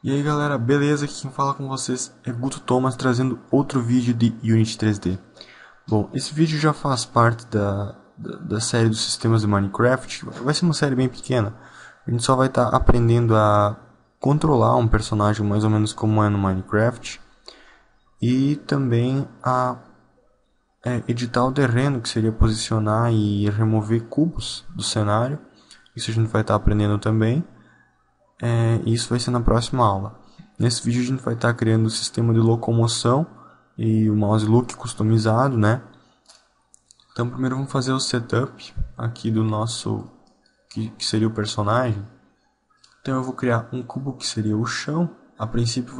E aí galera, beleza? Aqui quem fala com vocês é Guto Thomas trazendo outro vídeo de Unity 3D. Bom, esse vídeo já faz parte da série dos sistemas de Minecraft. Vai ser uma série bem pequena. A gente só vai estar aprendendo a controlar um personagem mais ou menos como é no Minecraft. E também a editar o terreno, que seria posicionar e remover cubos do cenário. Isso a gente vai estar aprendendo também. Isso vai ser na próxima aula. Nesse vídeo a gente vai estar criando o sistema de locomoção e o mouse look customizado, né? Então primeiro vamos fazer o setup aqui do nosso, que seria o personagem. Então eu vou criar um cubo que seria o chão. A princípio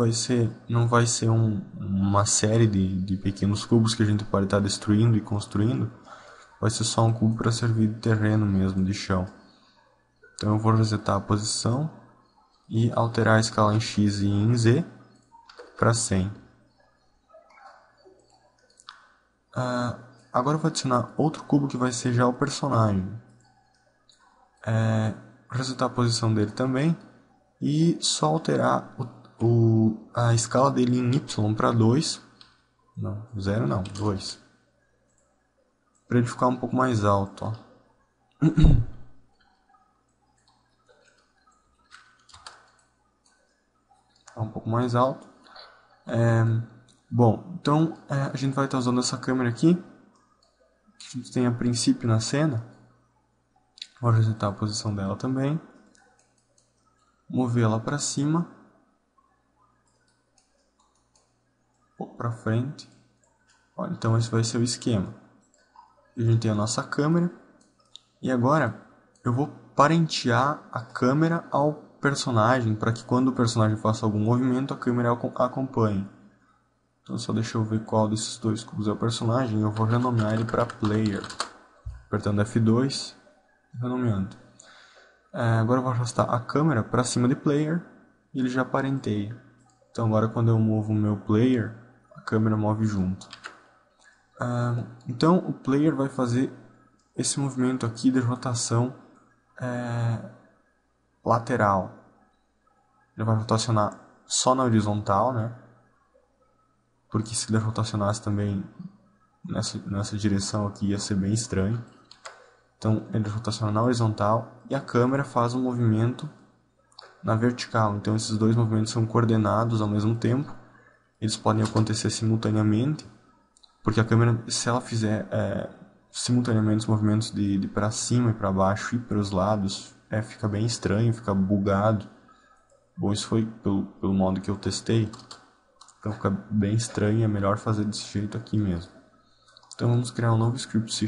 não vai ser uma série de pequenos cubos que a gente pode estar destruindo e construindo. Vai ser só um cubo para servir de terreno mesmo, de chão. Então eu vou resetar a posição e alterar a escala em X e em Z para 100. Agora eu vou adicionar outro cubo que vai ser já o personagem. Resetar a posição dele também e só alterar a escala dele em Y para 2. Não, 0 não, 2. Para ele ficar um pouco mais alto, ó. Um pouco mais alto. Bom, então a gente vai estar usando essa câmera aqui, que a gente tem a princípio na cena. Vou resetar a posição dela também. Mover ela para cima. Ou para frente. Olha, então esse vai ser o esquema. A gente tem a nossa câmera. E agora eu vou parentear a câmera ao personagem, para que quando o personagem faça algum movimento, a câmera acompanhe. Então só deixa eu ver qual desses dois cubos é o personagem. Eu vou renomear ele para Player. Apertando F2 e renomeando. Agora eu vou arrastar a câmera para cima de Player e ele já parenteia. Então agora quando eu movo o meu Player, a câmera move junto. Então o Player vai fazer esse movimento aqui de rotação lateral. Ele vai rotacionar só na horizontal, né? Porque se ele rotacionasse também nessa direção aqui ia ser bem estranho. Então ele rotaciona na horizontal e a câmera faz um movimento na vertical. Então esses dois movimentos são coordenados ao mesmo tempo. Eles podem acontecer simultaneamente, porque a câmera, se ela fizer simultaneamente os movimentos de para cima e para baixo e para os lados, fica bem estranho, fica bugado. Bom, isso foi pelo modo que eu testei. Então fica bem estranho, é melhor fazer desse jeito aqui mesmo. Então vamos criar um novo script C#.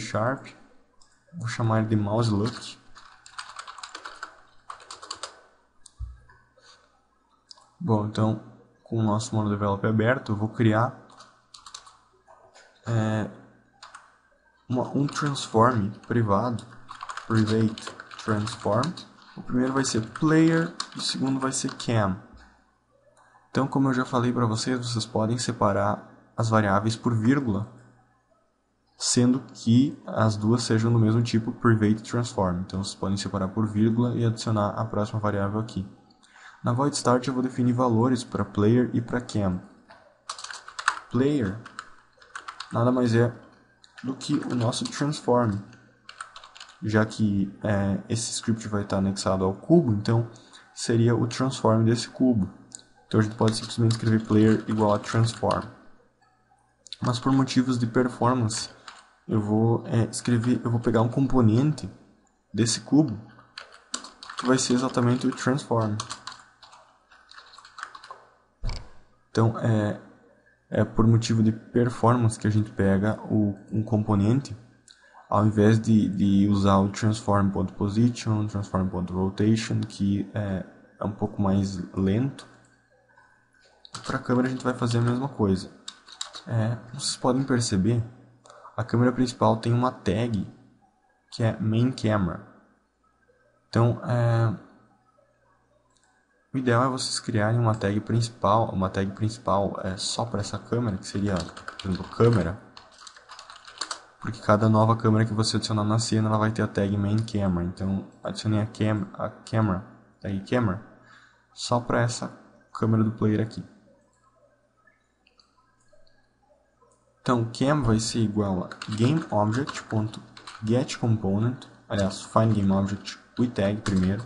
Vou chamar ele de mouse look. Bom, então com o nosso mono develop aberto, eu vou criar um transform privado, private transform. O primeiro vai ser player e o segundo vai ser cam. Então, como eu já falei para vocês, vocês podem separar as variáveis por vírgula, sendo que as duas sejam do mesmo tipo, private transform. Então, vocês podem separar por vírgula e adicionar a próxima variável aqui. Na void start eu vou definir valores para player e para cam. Player nada mais é do que o nosso transform, já que esse script vai estar anexado ao cubo, então seria o transform desse cubo. Então a gente pode simplesmente escrever player igual a transform. Mas por motivos de performance, eu vou pegar um componente desse cubo que vai ser exatamente o transform. Então por motivo de performance que a gente pega um componente, ao invés de usar o transform.position, transform.rotation, que é um pouco mais lento. Para a câmera a gente vai fazer a mesma coisa. Vocês podem perceber, a câmera principal tem uma tag que é main camera. Então o ideal é vocês criarem uma tag principal só para essa câmera, que seria, por exemplo, câmera. Porque cada nova câmera que você adicionar na cena, ela vai ter a tag main camera. Então adicionem a tag camera só para essa câmera do player aqui. Então, cam vai ser igual a GameObject.getComponent, aliás, FindGameObject, o tag primeiro,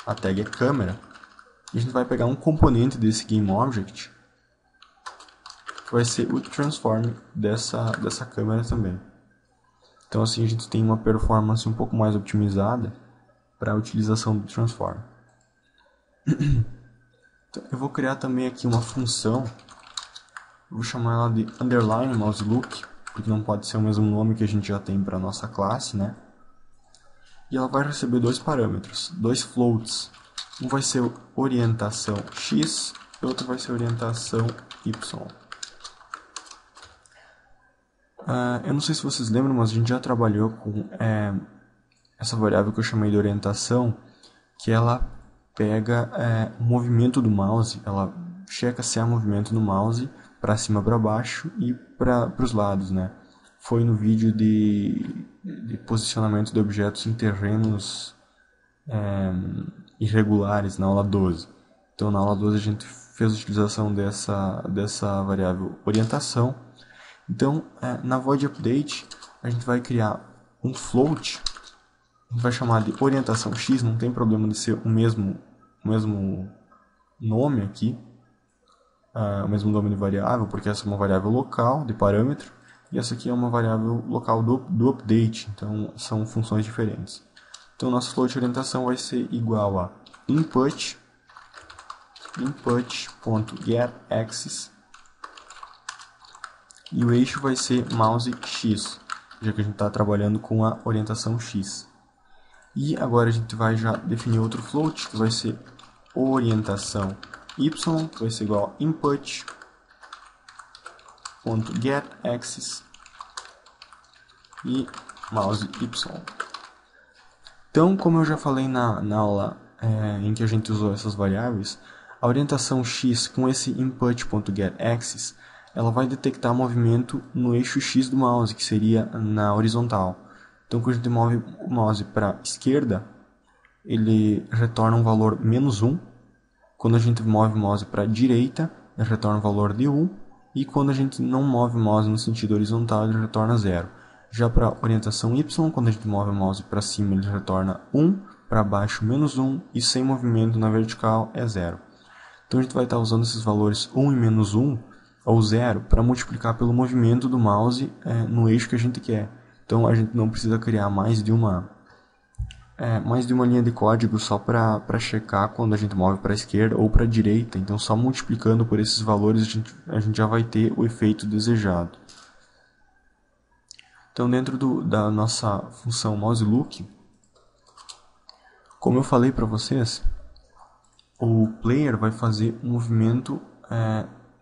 a tag é câmera, e a gente vai pegar um componente desse GameObject, que vai ser o transform dessa câmera também. Então assim a gente tem uma performance um pouco mais otimizada para a utilização do transform. Então, eu vou criar também aqui uma função. Vou chamar ela de underline mouseLook, porque não pode ser o mesmo nome que a gente já tem para a nossa classe, né? E ela vai receber dois parâmetros, dois floats. Um vai ser orientação x e outro vai ser orientação y. Eu não sei se vocês lembram, mas a gente já trabalhou com essa variável que eu chamei de orientação, que ela pega o movimento do mouse, ela checa se há movimento no mouse para cima, para baixo e para os lados, né? Foi no vídeo de posicionamento de objetos em terrenos irregulares, na aula 12. Então na aula 12 a gente fez a utilização dessa variável orientação. Então na void update a gente vai criar um float, a gente vai chamar de orientação x, não tem problema de ser o mesmo nome aqui, o mesmo nome de variável, porque essa é uma variável local de parâmetro e essa aqui é uma variável local do update, então são funções diferentes. Então nosso float de orientação vai ser igual a input.getAxis e o eixo vai ser mouse x, já que a gente está trabalhando com a orientação x. E agora a gente vai já definir outro float, que vai ser orientação y, que vai ser igual a input.getAxis e mouse y. Então, como eu já falei na aula em que a gente usou essas variáveis, a orientação x com esse input.getAxis, ela vai detectar movimento no eixo x do mouse, que seria na horizontal. Então, quando a gente move o mouse para a esquerda, ele retorna um valor -1. Quando a gente move o mouse para a direita, ele retorna um valor de 1. E quando a gente não move o mouse no sentido horizontal, ele retorna 0. Já para a orientação y, quando a gente move o mouse para cima, ele retorna 1, para baixo -1 e sem movimento na vertical é 0. Então a gente vai estar usando esses valores 1 e -1 ou 0 para multiplicar pelo movimento do mouse no eixo que a gente quer. Então a gente não precisa criar mais de uma linha de código só para checar quando a gente move para a esquerda ou para a direita. Então só multiplicando por esses valores a gente já vai ter o efeito desejado. Então dentro da nossa função mouseLook, como eu falei para vocês, o player vai fazer um movimento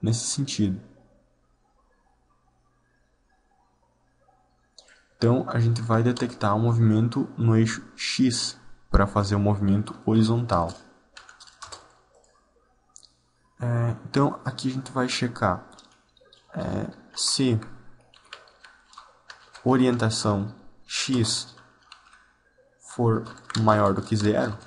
nesse sentido. Então a gente vai detectar um movimento no eixo x para fazer um movimento horizontal. Então aqui a gente vai checar se orientação x for maior do que 0,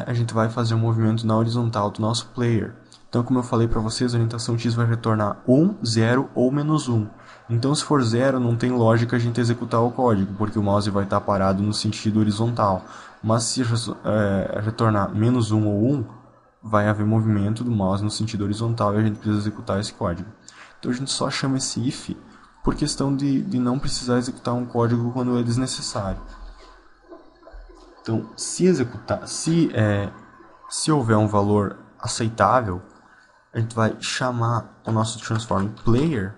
a gente vai fazer um movimento na horizontal do nosso player. Então, como eu falei para vocês, a orientação x vai retornar 1, 0 ou -1. Então, se for 0, não tem lógica a gente executar o código, porque o mouse vai estar parado no sentido horizontal. Mas se retornar -1 ou 1, vai haver movimento do mouse no sentido horizontal e a gente precisa executar esse código. Então, a gente só chama esse if por questão de não precisar executar um código quando é desnecessário. Então, se houver um valor aceitável, a gente vai chamar o nosso transform player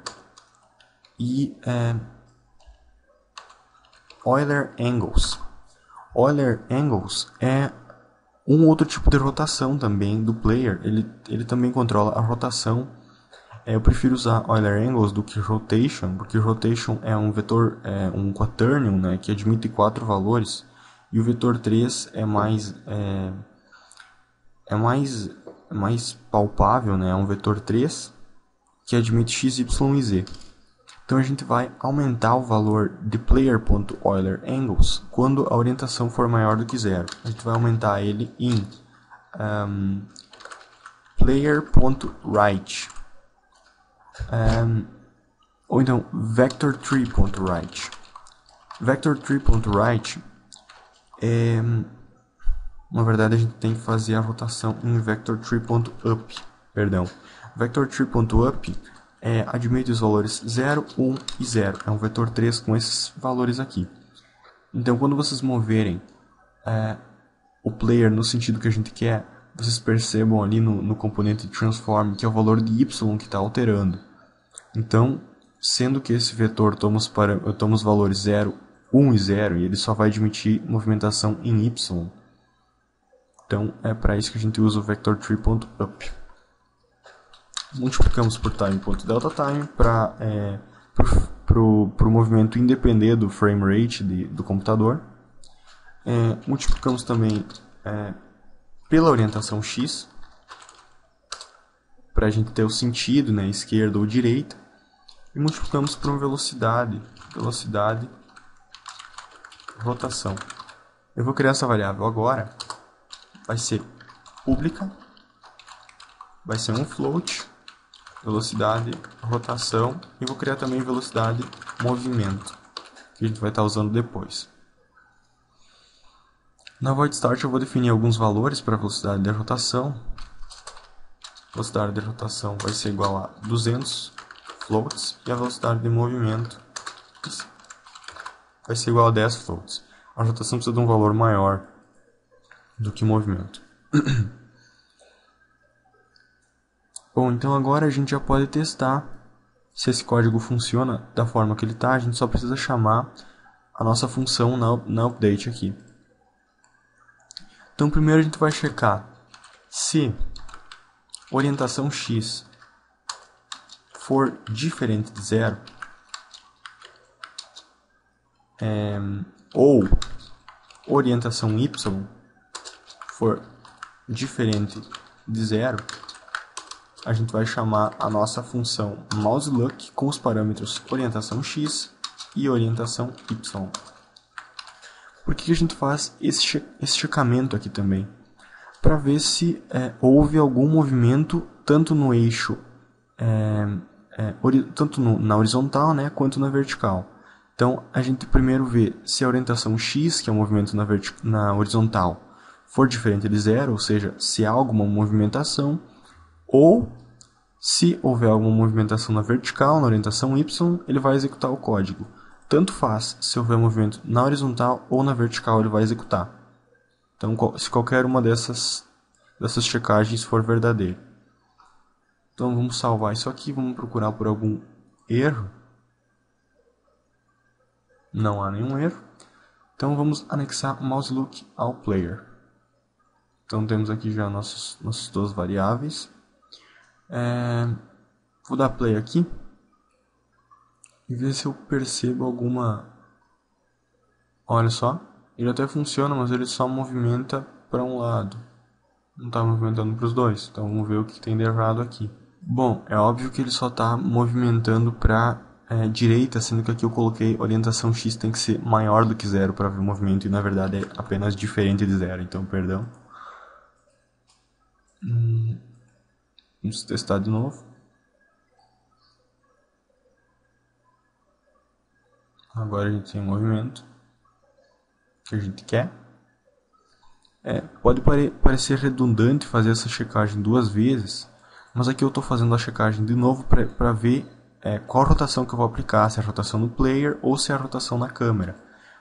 e Euler Angles. Euler Angles é um outro tipo de rotação também do player. Ele também controla a rotação. Eu prefiro usar Euler Angles do que Rotation, porque Rotation é um vetor, um quaternion, né, que admite 4 valores. E o vetor 3 é mais palpável, né? É um vetor 3 que admite x, y e z. Então a gente vai aumentar o valor de player.EulerAngles quando a orientação for maior do que 0. A gente vai aumentar ele em player.write, ou então vector3.write. Vector3.write na verdade a gente tem que fazer a rotação em vector3.up, perdão. Vector3.up admite os valores 0, 1 e 0. É um vetor 3 com esses valores aqui. Então, quando vocês moverem o player no sentido que a gente quer, vocês percebam ali no componente transform que é o valor de y que está alterando. Então, sendo que esse vetor toma os valores 0, 1 e 0, e ele só vai admitir movimentação em y. Então, é para isso que a gente usa o vector3.up. Multiplicamos por time.deltaTime para o movimento independer do frame rate do computador. Multiplicamos também pela orientação x, para a gente ter o sentido, né, esquerda ou direita. E multiplicamos por uma velocidade, rotação. Eu vou criar essa variável agora. Vai ser pública, vai ser um float, velocidade, rotação, e vou criar também velocidade, movimento, que a gente vai estar usando depois. Na void start eu vou definir alguns valores para a velocidade de rotação. Velocidade de rotação vai ser igual a 200 floats, e a velocidade de movimento vai ser igual a 10 floats. A rotação precisa de um valor maior do que movimento. Bom, então agora a gente já pode testar se esse código funciona da forma que ele está. A gente só precisa chamar a nossa função na update aqui. Então primeiro a gente vai checar se orientação x for diferente de 0, ou orientação y for diferente de 0, a gente vai chamar a nossa função mouseLook com os parâmetros orientação x e orientação y. Por que a gente faz esse checamento aqui também? Para ver se houve algum movimento tanto no eixo, tanto na horizontal, né, quanto na vertical. Então a gente primeiro vê se a orientação x, que é o movimento na horizontal, for diferente de 0, ou seja, se há alguma movimentação, ou se houver alguma movimentação na vertical, na orientação y, ele vai executar o código. Tanto faz se houver movimento na horizontal ou na vertical, ele vai executar. Então, se qualquer uma dessas checagens for verdadeira. Então, vamos salvar isso aqui, vamos procurar por algum erro. Não há nenhum erro. Então, vamos anexar o mouseLook ao player. Então, temos aqui já nossas duas variáveis. Vou dar play aqui e ver se eu percebo alguma... Olha só, ele até funciona, mas ele só movimenta para um lado. Não está movimentando para os dois. Então vamos ver o que tem de errado aqui. Bom, é óbvio que ele só está movimentando para direita, sendo que aqui eu coloquei orientação x tem que ser maior do que 0 para ver o movimento, e na verdade é apenas diferente de 0, então perdão. Vamos testar de novo. Agora a gente tem um movimento que a gente quer. Pode parecer redundante fazer essa checagem duas vezes, mas aqui eu estou fazendo a checagem de novo para ver qual rotação que eu vou aplicar, se é a rotação no player ou se é a rotação na câmera.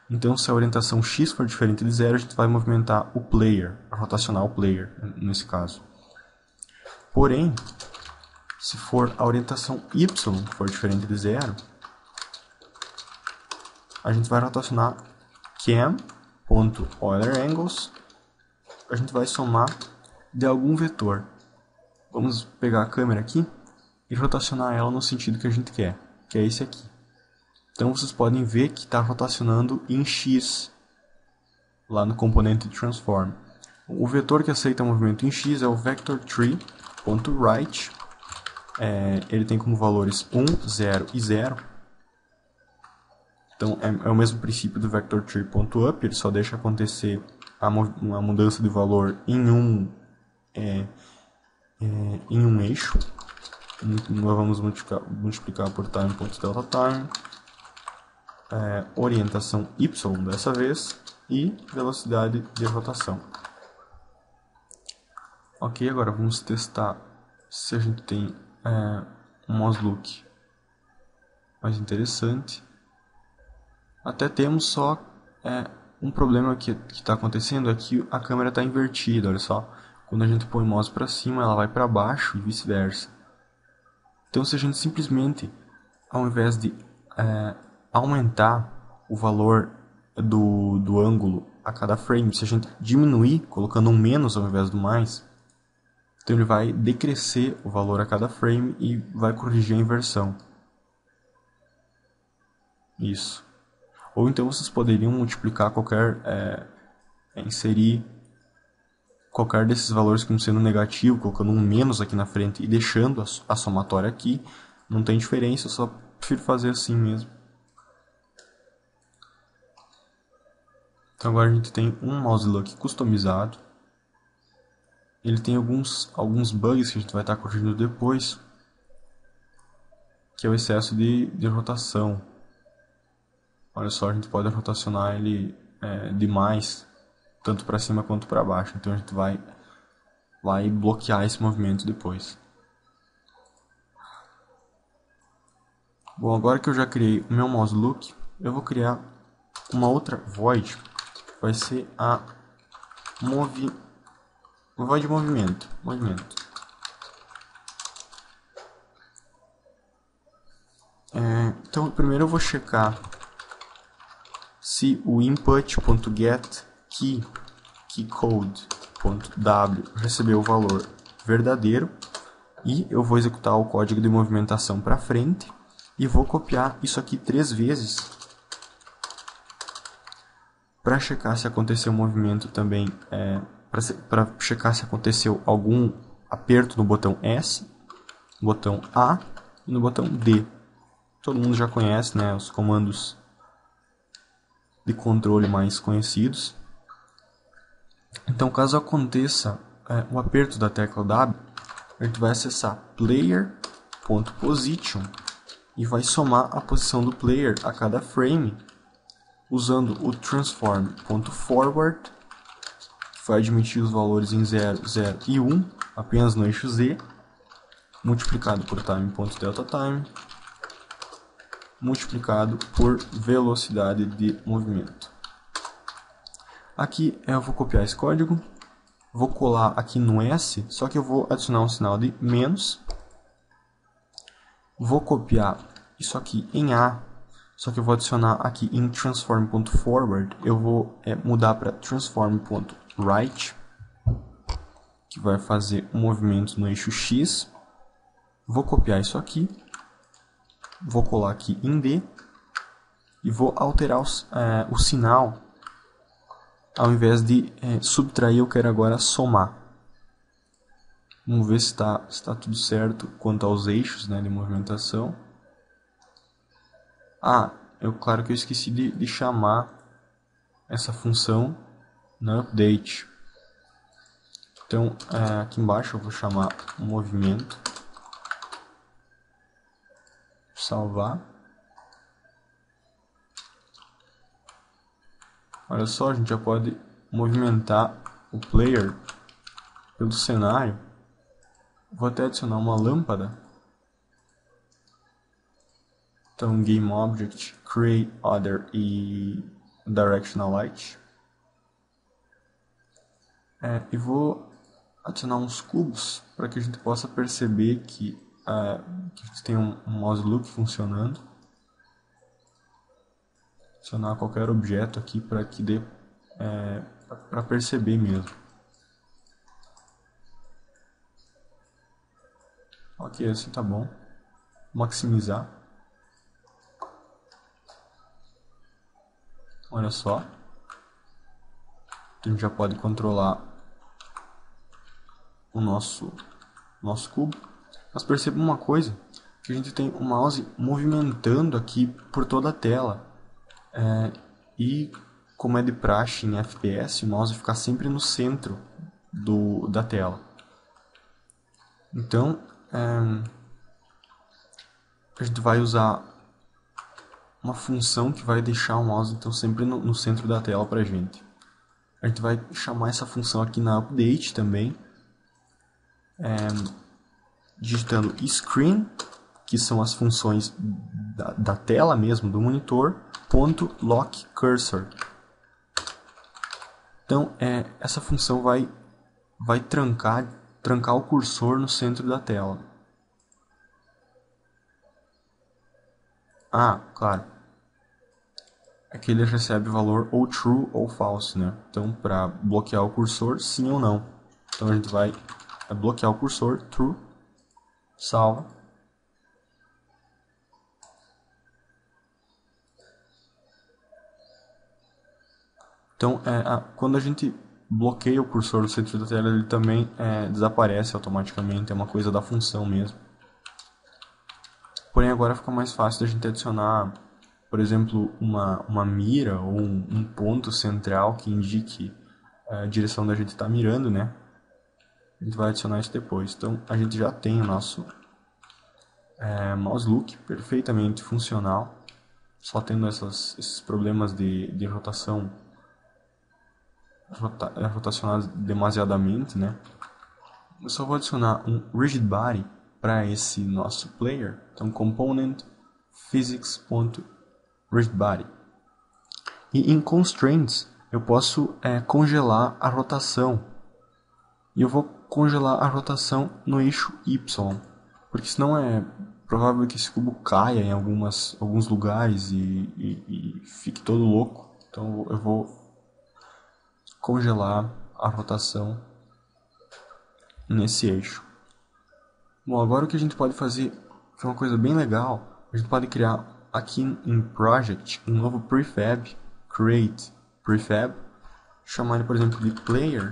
Então, se a orientação x for diferente de 0, a gente vai movimentar o player, rotacionar o player, nesse caso. Porém, se for a orientação y for diferente de 0, a gente vai rotacionar cam.EulerAngles, a gente vai somar de algum vetor. Vamos pegar a câmera aqui e rotacionar ela no sentido que a gente quer, que é esse aqui. Então vocês podem ver que está rotacionando em x, lá no componente transform. O vetor que aceita movimento em x é o vector3.write. Ele tem como valores 1, 0 e 0. Então é o mesmo princípio do vector3.up, ele só deixa acontecer uma mudança de valor em um em um eixo. Nós vamos multiplicar por time.deltaTime, orientação y dessa vez e velocidade de rotação. Ok, agora vamos testar se a gente tem um mouse look mais interessante. Até temos, só um problema que está acontecendo é que a câmera está invertida, olha só. Quando a gente põe o mouse para cima, ela vai para baixo e vice-versa. Então, se a gente simplesmente, ao invés de aumentar o valor do ângulo a cada frame, se a gente diminuir, colocando um menos ao invés do mais, então ele vai decrescer o valor a cada frame e vai corrigir a inversão. Isso. Ou então vocês poderiam multiplicar inserir qualquer desses valores como sendo negativo, colocando um menos aqui na frente e deixando a somatória aqui. Não tem diferença, eu só prefiro fazer assim mesmo. Então agora a gente tem um mouse look customizado. Ele tem alguns bugs que a gente vai estar corrigindo depois, que é o excesso de rotação. Olha só, a gente pode rotacionar ele demais, tanto para cima quanto para baixo. Então a gente vai bloquear esse movimento depois. Bom, agora que eu já criei o meu mouse look, eu vou criar uma outra void, que vai ser a void movimento. Então primeiro eu vou checar se o input.getKeyCode.w recebeu o valor verdadeiro, e eu vou executar o código de movimentação para frente e vou copiar isso aqui 3 vezes para checar se aconteceu um movimento também, para checar se aconteceu algum aperto no botão S, no botão A e no botão D. Todo mundo já conhece, né, os comandos de controle mais conhecidos. Então, caso aconteça o aperto da tecla W, a gente vai acessar player.position e vai somar a posição do player a cada frame usando o transform.forward, que vai admitir os valores em 0, 0 e 1 apenas no eixo Z, multiplicado por time.deltaTime, multiplicado por velocidade de movimento. Aqui eu vou copiar esse código, vou colar aqui no S, só que eu vou adicionar um sinal de menos, vou copiar isso aqui em A, só que eu vou adicionar aqui em transform.forward, eu vou mudar para transform.right, que vai fazer um movimento no eixo X, vou copiar isso aqui, vou colar aqui em D e vou alterar o sinal. Ao invés de subtrair, eu quero agora somar. Vamos ver se está tudo certo quanto aos eixos, né, de movimentação. Claro que eu esqueci de chamar essa função no update. Então, aqui embaixo eu vou chamar movimento. Salvar. Olha só, a gente já pode movimentar o player pelo cenário. Vou até adicionar uma lâmpada. Então, GameObject, Create Other e Directional Light. E vou adicionar uns cubos para que a gente possa perceber que a gente tem um mouse look funcionando. Adicionar qualquer objeto aqui para que dê para perceber mesmo. Ok, assim tá bom. Maximizar. Olha só. A gente já pode controlar o nosso cubo. Mas perceba uma coisa, que a gente tem o mouse movimentando aqui por toda a tela. E como é de praxe em FPS, o mouse fica sempre no centro da tela. Então, a gente vai usar uma função que vai deixar o mouse então sempre no centro da tela pra gente. A gente vai chamar essa função aqui na update também, digitando screen, que são as funções da tela mesmo, do monitor, ponto lock cursor. Então, essa função vai trancar o cursor no centro da tela. Ah, claro. Aqui ele recebe valor ou true ou false, né? Então, para bloquear o cursor, sim ou não. Então, a gente vai bloquear o cursor, true, salva. Então, quando a gente bloqueia o cursor no centro da tela, ele também desaparece automaticamente, é uma coisa da função mesmo. Porém, agora fica mais fácil da gente adicionar, por exemplo, uma mira ou um ponto central que indique a direção da gente estar mirando, né? A gente vai adicionar isso depois. Então, a gente já tem o nosso mouse look perfeitamente funcional, só tendo esses problemas de rotação, rotacionadas demasiadamente, né? Eu só vou adicionar um rigid body para esse nosso player. Então, component physics.rigidBody. E em constraints eu posso congelar a rotação. E eu vou congelar a rotação no eixo Y, porque senão é provável que esse cubo caia em alguns lugares e fique todo louco. Então eu vou congelar a rotação nesse eixo. Bom, agora o que a gente pode fazer, que é uma coisa bem legal, a gente pode criar aqui em Project um novo prefab, create prefab, chamar ele, por exemplo, de player,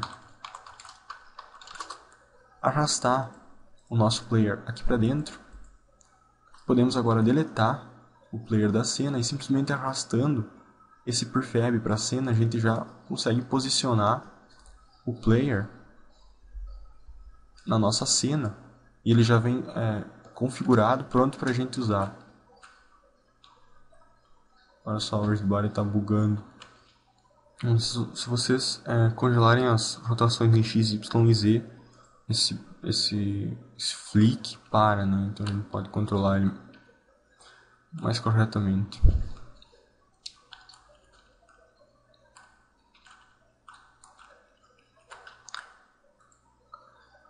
arrastar o nosso player aqui para dentro. Podemos agora deletar o player da cena e simplesmente arrastando esse prefab para a cena, a gente já consegue posicionar o player na nossa cena. E ele já vem configurado, pronto para a gente usar. Olha só, o rigidBody está bugando. Se vocês congelarem as rotações em X, Y e Z, esse flick para, né? Então a gente pode controlar ele mais corretamente.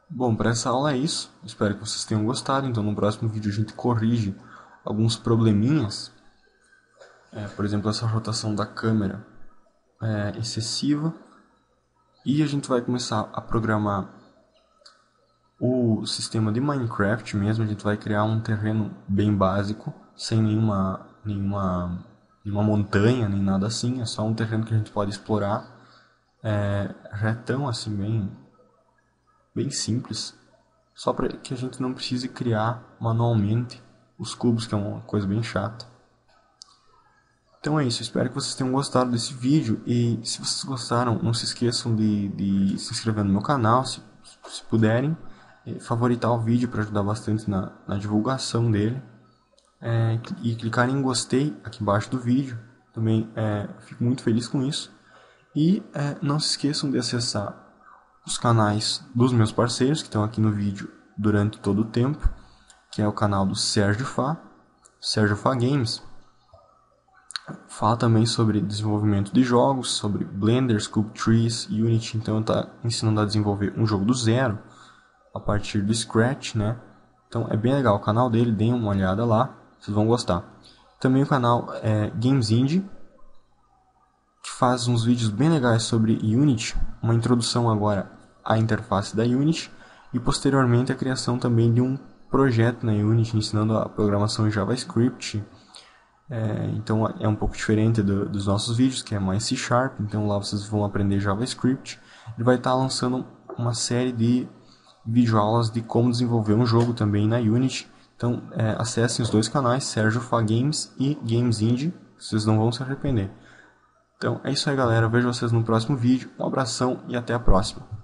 Bom, para essa aula é isso. Espero que vocês tenham gostado. Então no próximo vídeo a gente corrige alguns probleminhas. Por exemplo, essa rotação da câmera é excessiva. E a gente vai começar a programar o sistema de Minecraft mesmo. A gente vai criar um terreno bem básico, sem nenhuma montanha, nem nada assim. É só um terreno que a gente pode explorar. Retão assim, bem simples, só para que a gente não precise criar manualmente os cubos, que é uma coisa bem chata. Então é isso, espero que vocês tenham gostado desse vídeo, e se vocês gostaram, não se esqueçam de se inscrever no meu canal, se puderem, favoritar o vídeo para ajudar bastante na divulgação dele, e clicar em gostei aqui embaixo do vídeo, também fico muito feliz com isso, e não se esqueçam de acessar os canais dos meus parceiros que estão aqui no vídeo durante todo o tempo, que é o canal do Sérgio Fá Games. Fala também sobre desenvolvimento de jogos, sobre Blender, Sculptris, Unity. Então está ensinando a desenvolver um jogo do zero a partir do Scratch, né? Então é bem legal o canal dele, deem uma olhada lá, vocês vão gostar. Também o canal Games Indie, que faz uns vídeos bem legais sobre Unity, uma introdução agora à interface da Unity e posteriormente a criação também de um projeto na Unity ensinando a programação em JavaScript. Então é um pouco diferente dos nossos vídeos, que é mais C#, então lá vocês vão aprender JavaScript. Ele vai estar lançando uma série de videoaulas de como desenvolver um jogo também na Unity. Então acessem os dois canais, Sérgio Fá Games e Games Indie, vocês não vão se arrepender. Então é isso aí, galera, eu vejo vocês no próximo vídeo, um abração e até a próxima.